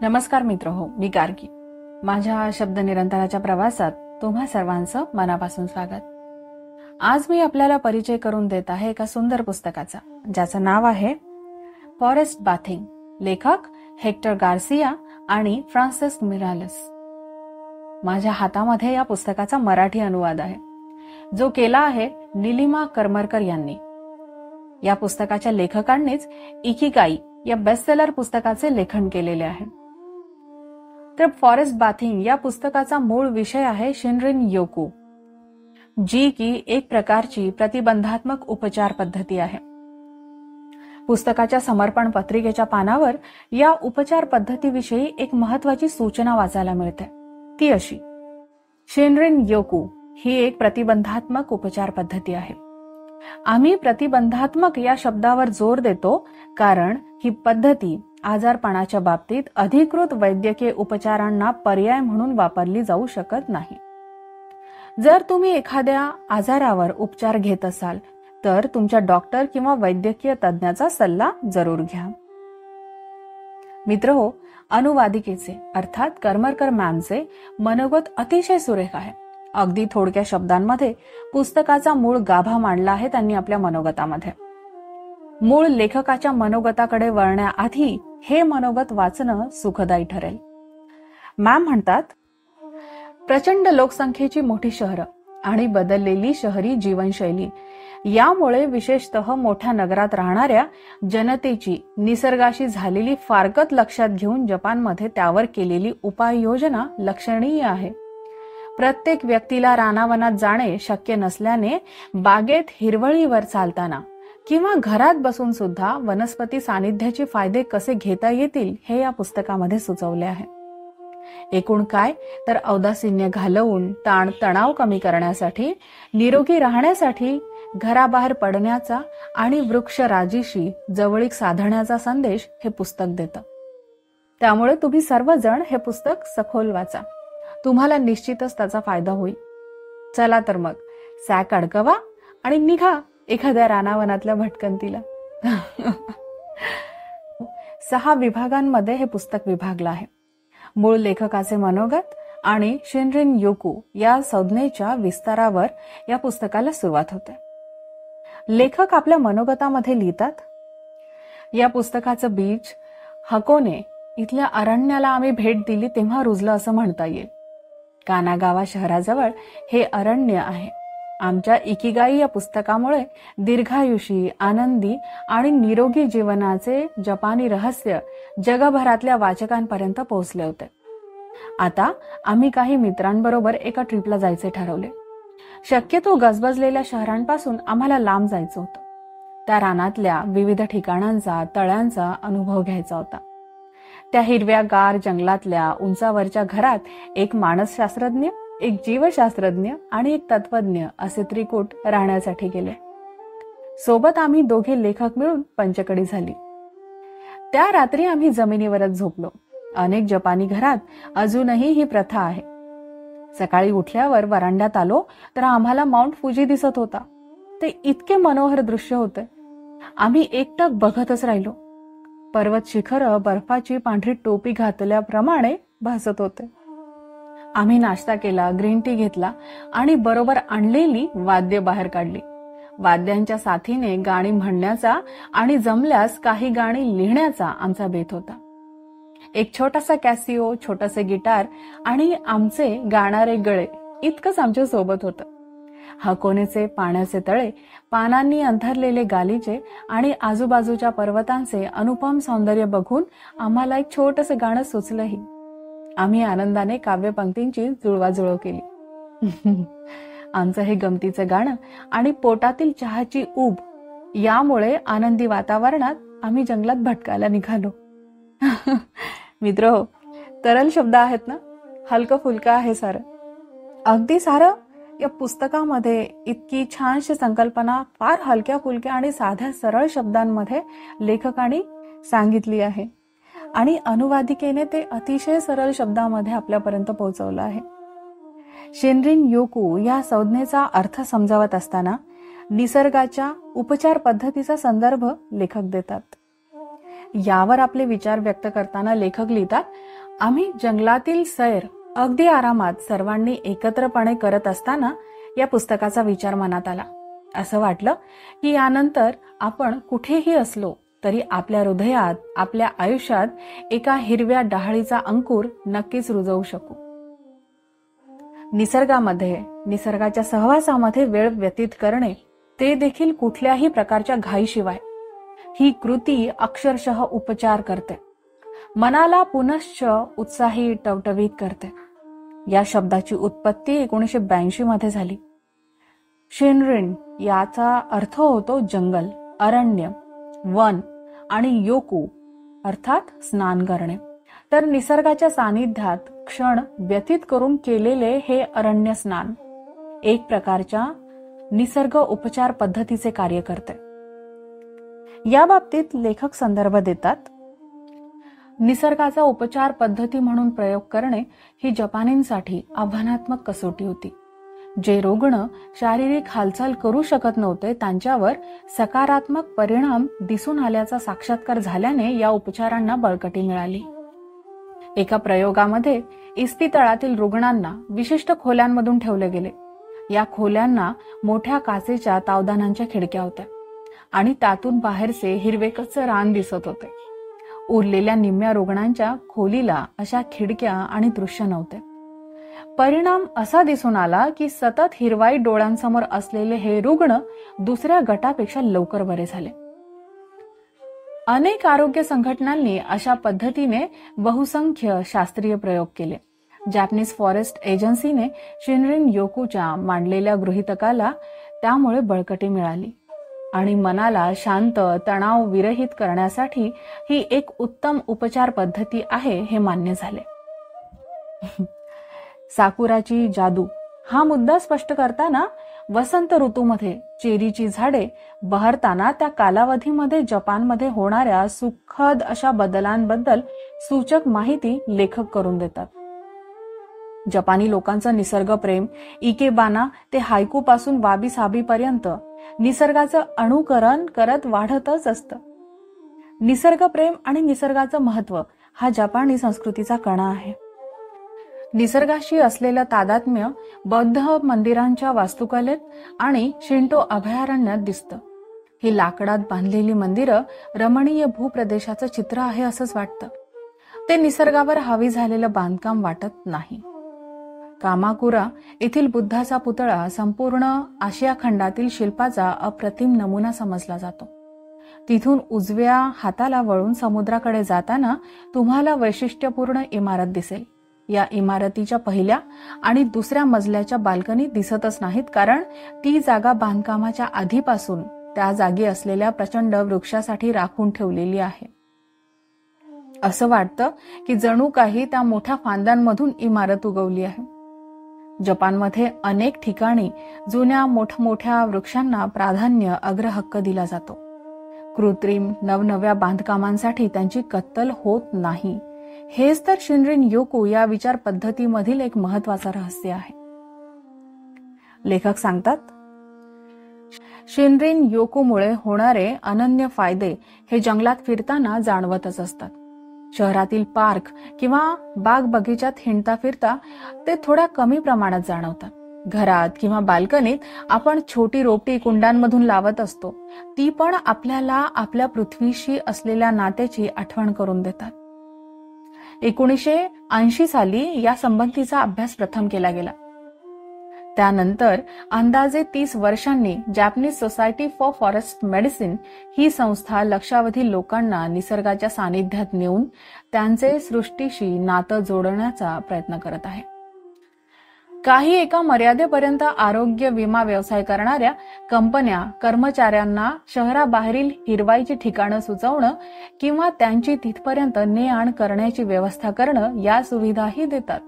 नमस्कार मित्र हो, मी गार्गी. माझ्या शब्द निरंतराच्या प्रवासात तुम्हा सर्वांचं मनापासून स्वागत. आज मी आपल्याला परिचय करून देत आहे एका सुंदर पुस्तकाचा, ज्याचं नाव आहे फॉरेस्ट बाथिंग. लेखक हेक्टर गार्सिया आणि फ्रान्सिस मिरालेस. माझ्या हातामध्ये या पुस्तकाचा मराठी अनुवाद आहे, जो केला आहे निलिमा करमरकर यांनी. या पुस्तकाच्या लेखकांनीच इकिगाई या बेस्टसेलर पुस्तकाचे लेखन केलेले आहे. तर फॉरेस्ट बाथिंग या पुस्तकाचा मूळ विषय आहे शिनरिन योकू, जी की एक प्रकारची प्रतिबंधात्मक उपचार पद्धती आहे. पुस्तकाच्या समर्पण पत्रिकेच्या पानावर या उपचार पद्धतीविषयी एक महत्वाची सूचना वाचायला मिळते. ती अशी: शिनरिन योकू ही एक प्रतिबंधात्मक उपचार पद्धती आहे. आम्ही प्रतिबंधात्मक या शब्दावर जोर देतो कारण ही पद्धती आजारपणाच्या बाबतीत अधिकृत वैद्यकीय उपचारांना पर्याय म्हणून वापरली जाऊ शकत नाही. जर तुम्ही एखाद्या आजारावर उपचार घेत असाल तर तुमच्या डॉक्टर किंवा वैद्यकीय तज्ञाचा सल्ला जरूर घ्या. मित्रहो, अनुवादिकेचे अर्थात करमरकर मॅमचे मनोगत अतिशय सुरेख आहे. अगदी थोडक्या शब्दांमध्ये पुस्तकाचा मूळ गाभा मांडला आहे त्यांनी आपल्या मनोगतामध्ये. मूळ लेखकाच्या मनोगताकडे वळण्याआधी हे मनोगत वाचणं सुखदायी ठरेल. मॅम म्हणतात, प्रचंड लोकसंख्येची मोठी शहरं आणि बदललेली शहरी जीवनशैली यामुळे विशेषतः मोठ्या नगरात राहणाऱ्या जनतेची निसर्गाशी झालेली फारकत लक्षात घेऊन जपानमध्ये त्यावर केलेली उपाययोजना लक्षणीय आहे. प्रत्येक व्यक्तीला रानावनात जाणे शक्य नसल्याने बागेत हिरवळीवर चालताना किंवा घरात बसून सुद्धा वनस्पती सानिध्याचे फायदे कसे घेता येतील हे या पुस्तकामध्ये सुचवले आहे. एकूण काय तर औदासिन्य घालवून ताण तणाव कमी करण्यासाठी, निरोगी राहण्यासाठी घराबाहेर पडण्याचा आणि वृक्षराजीशी जवळीक साधण्याचा संदेश हे पुस्तक देतं. त्यामुळे तुम्ही सर्वजण हे पुस्तक सखोल वाचा. तुम्हाला निश्चितच त्याचा फायदा होईल. चला तर मग सॅक अडकवा आणि निघा एखाद्या रानावनातल्या भटकंतीला. 6 विभागांमध्ये हे पुस्तक विभागलं आहे. मूळ लेखकाचे मनोगत आणि शिनरिन योकू या संज्ञेच्या विस्तारावर या पुस्तकाला सुरुवात होते. लेखक आपल्या मनोगतामध्ये लिहितात, या पुस्तकाचं बीज हकोने इथल्या अरण्याला आम्ही भेट दिली तेव्हा रुजलं असं म्हणता येईल. कानागावा शहराजवळ हे अरण्य आहे. आमच्या इकिगाई या पुस्तकामुळे दीर्घायुषी, आनंदी आणि निरोगी जीवनाचे जपानी रहस्य जगभरातल्या वाचकांपर्यंत पोहोचले होते. आता आम्ही काही मित्रांबरोबर एका ट्रिपला जायचे ठरवले. शक्यतो गजबजलेल्या शहरांपासून आम्हाला लांब जायचं होतं. त्या रानातल्या विविध ठिकाणांचा, तळ्यांचा अनुभव घ्यायचा होता. त्या हिरव्यागार जंगलातल्या उंचावरच्या घरात एक मानसशास्त्रज्ञ, एक जीवशास्त्रज्ञ आणि एक तत्वज्ञ असे त्रिकूट राहण्यासाठी गेले. सोबत आम्ही दोघे लेखक मिळून पंचकडी झाली. त्या रात्री आम्ही जमिनीवरच झोपलो. अनेक जपानी घरात अजूनही ही प्रथा आहे. सकाळी उठल्यावर वरांड्यात आलो तर आम्हाला माउंट फुजी दिसत होता. ते इतके मनोहर दृश्य होते. आम्ही एकटक बघतच राहिलो. पर्वत शिखर बर्फाची पांढरी टोपी घातल्याप्रमाणे भासत होते. आम्ही नाश्ता केला, ग्रीन टी घेतला आणि बरोबर आणलेली वाद्य बाहेर काढली. वाद्यांच्या साथीने गाणी म्हणण्याचा आणि जमल्यास काही गाणी लिहिण्याचा आमचा बेत होता. एक छोटासा कॅसिओ, छोटासे गिटार आणि आमचे गाणारे गळे इतकंच आमच्या सोबत होतं. हकोनेचे पाण्याचे तळे, पानांनी अंथरलेले गालिचे आणि आजूबाजूच्या पर्वतांचे अनुपम सौंदर्य बघून आम्हाला एक छोटंसं गाणं सुचलंही. आम्ही आनंदाने काव्यपंक्तींची जुळवाजुळव केली. आमचं हे गमतीचं गाणं आणि पोटातील चहाची ऊब यामुळे आनंदी वातावरणात आम्ही जंगलात भटकायला निघालो. मित्र, तरल शब्द आहेत ना, हलकं फुलकं आहे सारं. अगदी सारं या पुस्तकामध्ये इतकी छानशी संकल्पना फार हलक्या फुलक्या आणि साध्या सरळ शब्दांमध्ये लेखकाने सांगितली आहे आणि अनुवादिकेने ते अतिशय सरळ शब्दामध्ये आपल्यापर्यंत पोहोचवलं आहे. शिनरिन योकू या संज्ञेचा अर्थ समजावत असताना निसर्गाच्या उपचार पद्धतीचा संदर्भ लेखक देतात. यावर आपले विचार व्यक्त करताना लेखक लिहितात, आम्ही जंगलातील सैर अगदी आरामात सर्वांनी एकत्रपणे करत असताना या पुस्तकाचा विचार मनात आला. असं वाटलं की यानंतर आपण कुठेही असलो तरी आपल्या हृदयात, आपल्या आयुष्यात एका हिरव्या डहाळीचा अंकुर नक्कीच रुजवू शकू. निसर्गामध्ये, निसर्गाच्या सहवासामध्ये वेळ व्यतीत करणे, ते देखील कुठल्याही प्रकारच्या घाईशिवाय, ही कृती अक्षरशः उपचार करते. मनाला पुनश्च उत्साही टवटवीत करते. या शब्दाची उत्पत्ती 1982 मध्ये झाली. शिनरिन याचा अर्थ होतो जंगल, अरण्य, वन आणि योकू अर्थात स्नान करणे. तर निसर्गाच्या सानिध्यात क्षण व्यतीत करून केलेले हे अरण्य स्नान एक प्रकारच्या निसर्ग उपचार पद्धतीचे कार्य करते. या बाबतीत लेखक संदर्भ देतात, निसर्गाचा उपचार पद्धती म्हणून प्रयोग करणे ही जपानींसाठी आव्हानात्मक कसोटी होती. जे रुग्ण शारीरिक हालचाल करू शकत नव्हते त्यांच्यावर सकारात्मक परिणाम दिसून आल्याचा साक्षात्कार झाल्याने या उपचारांना बळकटी मिळाली. एका प्रयोगामध्ये इस्पितळातील रुग्णांना विशिष्ट खोल्यांमधून ठेवले गेले. या खोल्यांना मोठ्या काचेच्या तावदानांच्या खिडक्या होत्या आणि त्यातून बाहेरचे हिरवेकच्च रान दिसत होते. उरलेल्या निम्म्या रुग्णांच्या खोलीला अशा खिडक्या आणि दृश्य नव्हते. परिणाम असा दिसून आला की सतत हिरवाई डोळ्यांसमोर असलेले हे रुग्ण दुसऱ्या गटापेक्षा लवकर बरे झाले. अनेक आरोग्य संघटनांनी अशा पद्धतीने बहुसंख्य शास्त्रीय प्रयोग केले. जॅपनीज फॉरेस्ट एजन्सीने शिनरिन योकूच्या मांडलेल्या गृहीतकाला त्यामुळे बळकटी मिळाली आणि मनाला शांत, तणाव विरहित करण्यासाठी ही एक उत्तम उपचार पद्धती आहे हे मान्य झाले. साकुराची जादू हा मुद्दा स्पष्ट करताना वसंत ऋतूमध्ये चेरीची झाडे बहरताना त्या कालावधीमध्ये जपानमध्ये होणाऱ्या सुखद अशा बदलांबद्दल सूचक माहिती लेखक करून देतात. जपानी लोकांचं निसर्ग प्रेम इकेबाना ते हायकू पासून वाबी साबी पर्यंत निसर्गाचं अनुकरण करत वाढतच असतं. निसर्ग प्रेम आणि निसर्गाचं महत्व हा जपानी संस्कृतीचा कणा आहे. निसर्गाशी असलेलं तादात्म्य बौद्ध मंदिरांच्या वास्तुकलेत आणि शिंटो अभयारण्यात दिसतं. ही लाकडात बांधलेली मंदिरं रमणीय भूप्रदेशाचं चित्र आहे असंच वाटतं. ते निसर्गावर हावी झालेलं बांधकाम वाटत नाही. कामाकुरा येथील बुद्धाचा पुतळा संपूर्ण आशिया खंडातील शिल्पाचा अप्रतिम नमुना समजला जातो. तिथून उजव्या हाताला वळून समुद्राकडे जाताना तुम्हाला वैशिष्ट्यपूर्ण इमारत दिसेल. या इमारतीच्या पहिल्या आणि दुसऱ्या मजल्याच्या बाल्कनी दिसतच नाहीत, कारण ती जागा बांधकामाच्या आधीपासून त्या जागी असलेल्या प्रचंड वृक्षासाठी राखून ठेवलेली आहे. असं वाटतं की जणू काही त्या मोठ्या फांद्यांमधून इमारत उगवली आहे. जपानमध्ये अनेक ठिकाणी जुन्या मोठमोठ्या वृक्षांना प्राधान्य, अग्रहक्क दिला जातो. कृत्रिम नवनव्या बांधकामांसाठी त्यांची कत्तल होत नाही. हेच तर शिनरिन योकू या विचार पद्धतीमधील एक महत्वाचं रहस्य आहे. लेखक सांगतात, शिनरिन योकूमुळे होणारे अनन्य फायदे हे जंगलात फिरताना जाणवतच असतात. शहरातील पार्क किंवा बाग बगीच्यात हिंडता फिरता ते थोड्या कमी प्रमाणात जाणवतात. घरात किंवा बाल्कनीत आपण छोटी रोपटी कुंडांमधून लावत असतो, ती पण आपल्याला आपल्या पृथ्वीशी असलेल्या नात्याची आठवण करून देतात. 1980 साली या संबंधीचा अभ्यास प्रथम केला गेला. त्यानंतर अंदाजे 30 वर्षांनी Japanese society for forest medicine ही संस्था लक्षावधी लोकांना निसर्गाच्या सानिध्यात नेऊन त्यांचे सृष्टीशी नातं जोडण्याचा प्रयत्न करत आहे. काही एका मर्यादेपर्यंत आरोग्य विमा व्यवसाय करणाऱ्या कंपन्या कर्मचाऱ्यांना शहराबाहेरील हिरवाईची ठिकाणं सुचवणं किंवा त्यांची तिथपर्यंत ने-आण करण्याची व्यवस्था करणं या सुविधाही देतात.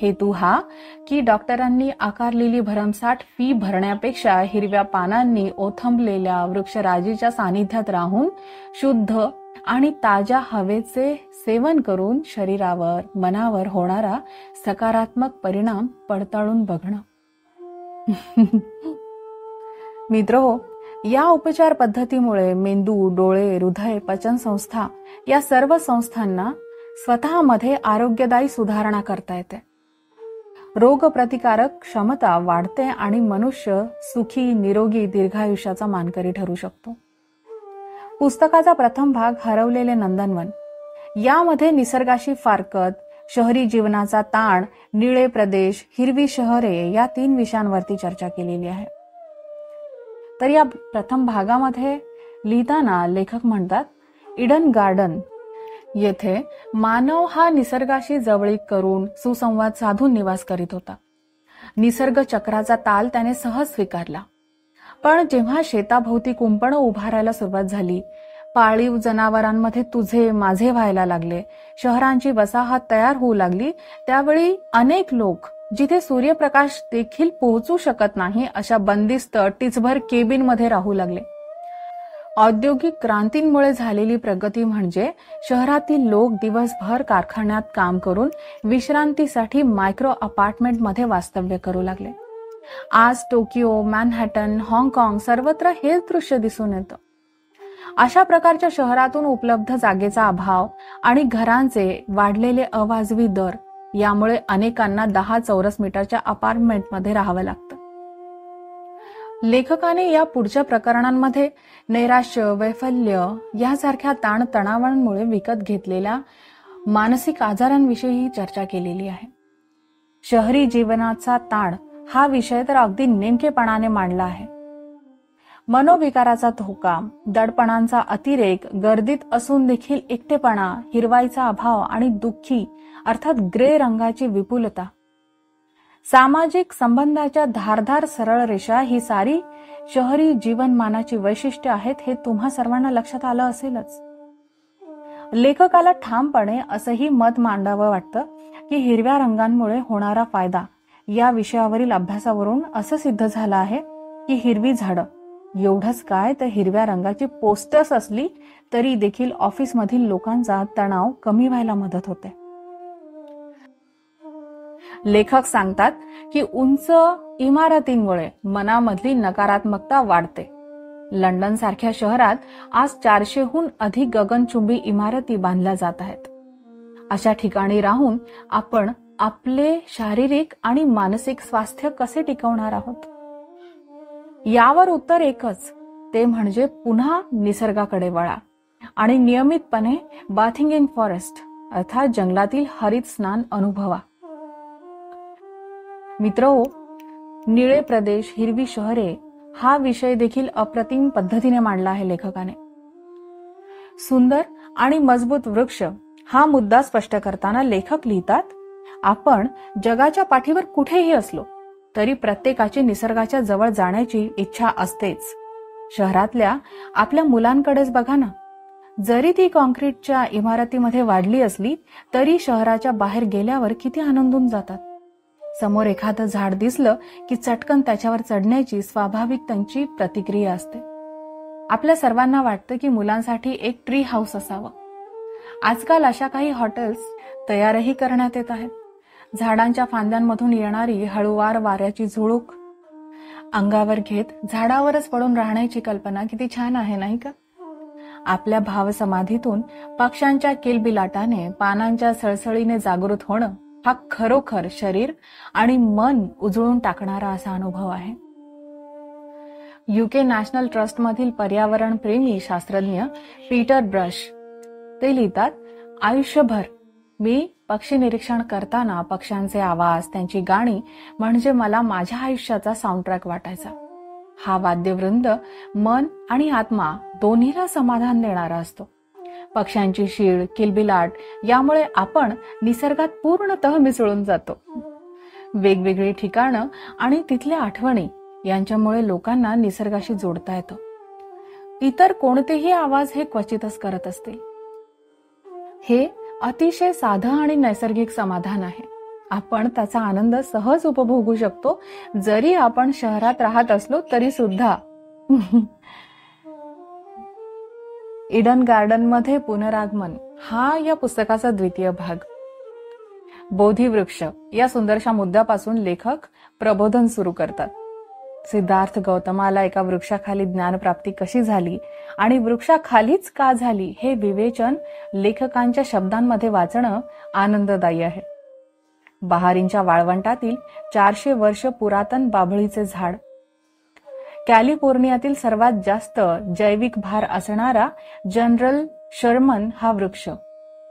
हेतू हा की डॉक्टरांनी आकारलेली भरमसाठ फी भरण्यापेक्षा हिरव्या पानांनी ओथंबलेल्या वृक्षराजीच्या सानिध्यात राहून शुद्ध आणि ताज्या हवेचे सेवन करून शरीरावर, मनावर होणारा सकारात्मक परिणाम पडताळून बघणं. मित्रहो, या उपचार पद्धतीमुळे मेंदू, डोळे, हृदय, पचन संस्था या सर्व संस्थांना स्वतःमध्ये आरोग्यदायी सुधारणा करता येते. रोगप्रतिकारक क्षमता वाढते आणि मनुष्य सुखी, निरोगी, दीर्घायुष्याचा मानकरी ठरू शकतो. पुस्तकाचा प्रथम भाग हरवलेले नंदनवन यामध्ये निसर्गाशी फारकत, शहरी जीवनाचा ताण, निळे प्रदेश, हिरवी शहरे या 3 विषयांवरती चर्चा केलेली आहे. तर या प्रथम भागामध्ये लिहिताना लेखक म्हणतात, इडन गार्डन येथे मानव हा निसर्गाशी जवळीक करून सुसंवाद साधून निवास करीत होता. निसर्ग चक्राचा ताल त्याने सहज स्वीकारला. पण जेव्हा शेताभोवती कुंपणं उभारायला सुरुवात झाली, पाळीव जनावरांमध्ये तुझे माझे व्हायला लागले, शहरांची वसाहत तयार होऊ लागली, त्यावेळी अनेक लोक जिथे सूर्यप्रकाश देखील पोहोचू शकत नाही अशा बंदिस्त टिचभर केबिनमध्ये राहू लागले. औद्योगिक क्रांतींमुळे झालेली प्रगती म्हणजे शहरातील लोक दिवसभर कारखान्यात काम करून विश्रांतीसाठी मायक्रो अपार्टमेंटमध्ये वास्तव्य करू लागले. आज टोकियो, मॅनहॅटन, हाँगकाँग सर्वत्र हेच दृश्य दिसून येतं. अशा प्रकारच्या शहरातून उपलब्ध जागेचा अभाव आणि घरांचे वाढलेले अवाजवी दर यामुळे अनेकांना 10 चौरस मीटरच्या अपार्टमेंटमध्ये राहावं लागतं. लेखकाने या पुढच्या प्रकरणांमध्ये नैराश्य, वैफल्य यासारख्या ताणतणावांमुळे विकत घेतलेल्या मानसिक आजारांविषयी चर्चा केलेली आहे. शहरी जीवनाचा ताण हा विषय तर अगदी नेमकेपणाने मांडला आहे. मनोविकाराचा धोका, दडपणांचा अतिरेक, गर्दीत असून देखील एकटेपणा, हिरवाईचा अभाव आणि दुःखी अर्थात ग्रे रंगाची विपुलता, सामाजिक संबंधाच्या धारदार सरळ रेषा ही सारी शहरी जीवनमानाची वैशिष्ट्ये आहेत हे तुम्हा सर्वांना लक्षात आलं असेलच. लेखकाला ठामपणे असंही मत मांडावं वाटतं की हिरव्या रंगांमुळे होणारा फायदा या विषयावरील अभ्यासावरून असं सिद्ध झालं आहे की हिरवी झाडं, एवढंच काय तर हिरव्या रंगाची पोस्टर्स असली तरी देखील ऑफिसमधील लोकांचा तणाव कमी व्हायला मदत होते. लेखक सांगतात की उंच इमारतींमुळे मनामधली नकारात्मकता वाढते. लंडन सारख्या शहरात आज 400हून अधिक गगनचुंबी इमारती बांधल्या जात आहेत. अशा ठिकाणी राहून आपण आपले शारीरिक आणि मानसिक स्वास्थ्य कसे टिकवणार आहोत? यावर उत्तर एकच, ते म्हणजे पुन्हा निसर्गाकडे वळा आणि नियमितपणे बाथिंग इन फॉरेस्ट अर्थात जंगलातील हरित स्नान अनुभवा. मित्रहो, निळे प्रदेश, हिरवी शहरे हा विषय देखील अप्रतिम पद्धतीने मांडला आहे लेखकाने. सुंदर आणि मजबूत वृक्ष हा मुद्दा स्पष्ट करताना लेखक लिहितात, आपण जगाच्या पाठीवर कुठेही असलो तरी प्रत्येकाची निसर्गाच्या जवळ जाण्याची इच्छा असतेच. शहरातल्या आपल्या मुलांकडेच बघा ना, जरी ती कॉन्क्रीटच्या इमारतीमध्ये वाढली असली तरी शहराच्या बाहेर गेल्यावर किती आनंदून जातात. समोर एखादं झाड दिसलं की चटकन त्याच्यावर चढण्याची स्वाभाविक त्यांची प्रतिक्रिया असते. आपल्या सर्वांना वाटतं की मुलांसाठी एक ट्री हाऊस असावं. आजकाल अशा काही हॉटेल्स तयारही करण्यात येत आहेत. झाडांच्या फांद्यांमधून येणारी हळूवार वाऱ्याची झुळूक अंगावर घेत झाडावरच पडून राहण्याची कल्पना किती छान आहे नाही का? आपल्या भावसमाधीतून पक्ष्यांच्या किलबिलाटाने, पानांच्या सळसळीने जागृत होणं हा खरोखर शरीर आणि मन उजळून टाकणारा असा अनुभव आहे. UK नॅशनल ट्रस्टमधील पर्यावरण प्रेमी शास्त्रज्ञ पीटर ब्रश ते लिहितात, आयुष्यभर मी पक्षी निरीक्षण करताना पक्ष्यांचे आवाज, त्यांची गाणी म्हणजे मला माझ्या आयुष्याचा साऊंडट्रॅक वाटायचा. हा वाद्यवृंद मन आणि आत्मा दोन्हीला समाधान देणारा असतो. पक्ष्यांची शीळ, किलबिलाट यामुळे आपण निसर्गात पूर्णतः मिसळून जातो. वेगवेगळी ठिकाणं आणि तिथल्या आठवणी यांच्यामुळे लोकांना निसर्गाशी जोडता येतं. इतर कोणतेही आवाज हे क्वचितच करत असतील. हे अतिशय साधं आणि नैसर्गिक समाधान आहे. आपण त्याचा आनंद सहज उपभोगू शकतो जरी आपण शहरात राहत असलो तरी सुद्धा. इडन गार्डन मध्ये पुनरागमन हा या पुस्तकाचा द्वितीय भाग. बोधिवृक्ष या सुंदरशा मुद्द्यापासून लेखक प्रबोधन सुरू करतात. सिद्धार्थ गौतमाला एका वृक्षाखाली ज्ञानप्राप्ती कशी झाली आणि वृक्षाखालीच का झाली हे विवेचन लेखकांच्या शब्दांमध्ये वाचणं आनंददायी आहे. बहारींच्या वाळवंटातील 400 वर्ष पुरातन बाभळीचे झाड, कॅलिफोर्नियातील सर्वात जास्त जैविक भार असणारा जनरल शर्मन हा वृक्ष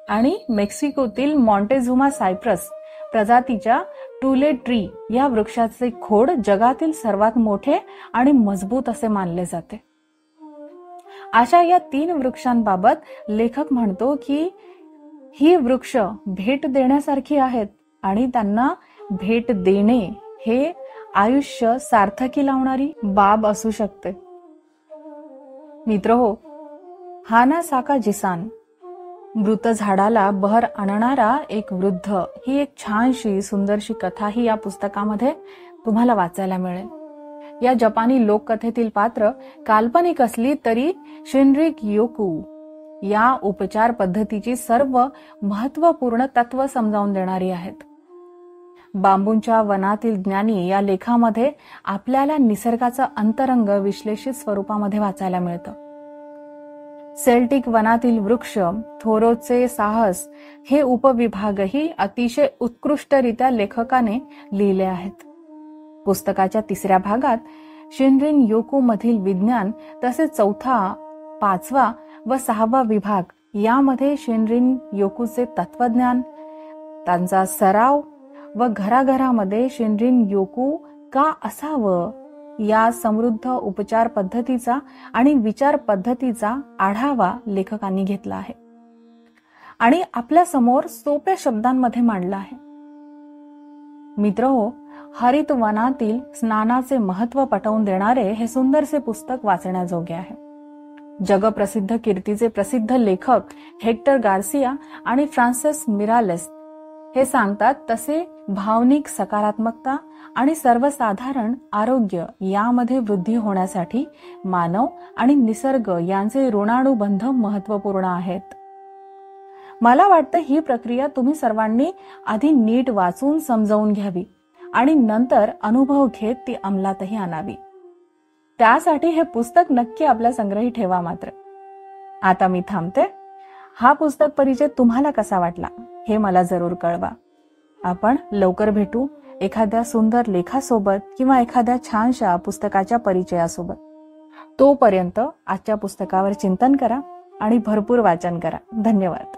आणि मेक्सिकोतील मॉन्टेझुमा सायप्रस प्रजातीच्या टुले ट्री या वृक्षाचे खोड जगातील सर्वात मोठे आणि मजबूत असे मानले जाते. अशा या 3 वृक्षांबाबत लेखक म्हणतो की ही वृक्ष भेट देण्यासारखी आहेत आणि त्यांना भेट देणे हे आयुष्य सार्थकी लावणारी बाब असू शकते. मित्रहो, हाना साकाजिसान, मृत झाडाला बहर आणणारा एक वृद्ध, ही एक छानशी सुंदरशी कथा ही या पुस्तकामध्ये तुम्हाला वाचायला मिळेल. या जपानी लोककथेतील पात्र काल्पनिक असली तरी शिनरिक योकू या उपचार पद्धतीची सर्व महत्त्वपूर्ण तत्व समजावून देणारी आहेत. बांबूंच्या वनातील ज्ञानी या लेखामध्ये आपल्याला निसर्गाचा अंतरंग विश्लेषित स्वरूपामध्ये वाचायला मिळतं. सेल्टिक वनातील वृक्ष, थोरोचे साहस हे उपविभागही अतिशय उत्कृष्टरित्या लेखकाने लिहिले आहेत. पुस्तकाच्या 3ऱ्या भागात शिनरिन योकू मधील विज्ञान तसेच 4था, 5वा व 6वा विभाग यामध्ये शिनरिन योकूचे तत्वज्ञान, त्यांचा सराव व घराघरामध्ये शिनरिन योकू का असावं या समृद्ध उपचार पद्धतीचा आणि विचार पद्धतीचा आढावा लेखकांनी घेतला आहे आणि आपल्या समोर सोप्या शब्दांमध्ये मांडला आहे. मित्रहो, हरित वनातील स्नानाचे महत्त्व पटवून देणारे हे सुंदरसे पुस्तक वाचण्याजोगे आहे. जगप्रसिद्ध कीर्तीचे प्रसिद्ध लेखक हेक्टर गार्सिया आणि फ्रान्सिस मिरालेस हे सांगतात तसे भावनिक सकारात्मकता आणि सर्वसाधारण आरोग्य यामध्ये वृद्धी होण्यासाठी मानव आणि निसर्ग यांचे ऋणानुबंध महत्त्वपूर्ण आहेत. मला वाटतं ही प्रक्रिया तुम्ही सर्वांनी आधी नीट वाचून समजावून घ्यावी आणि नंतर अनुभव घेत ती अंमलातही आणावी. त्यासाठी हे पुस्तक नक्की आपल्या संग्रही ठेवा. मात्र आता मी थांबते. हा पुस्तक परिचय तुम्हाला कसा वाटला हे मला जरूर कळवा. आपण लवकर भेटू एखाद्या सुंदर लेखासोबत किंवा एखाद्या छानशा पुस्तकाच्या परिचयासोबत. तोपर्यंत आजच्या पुस्तकावर चिंतन करा आणि भरपूर वाचन करा. धन्यवाद.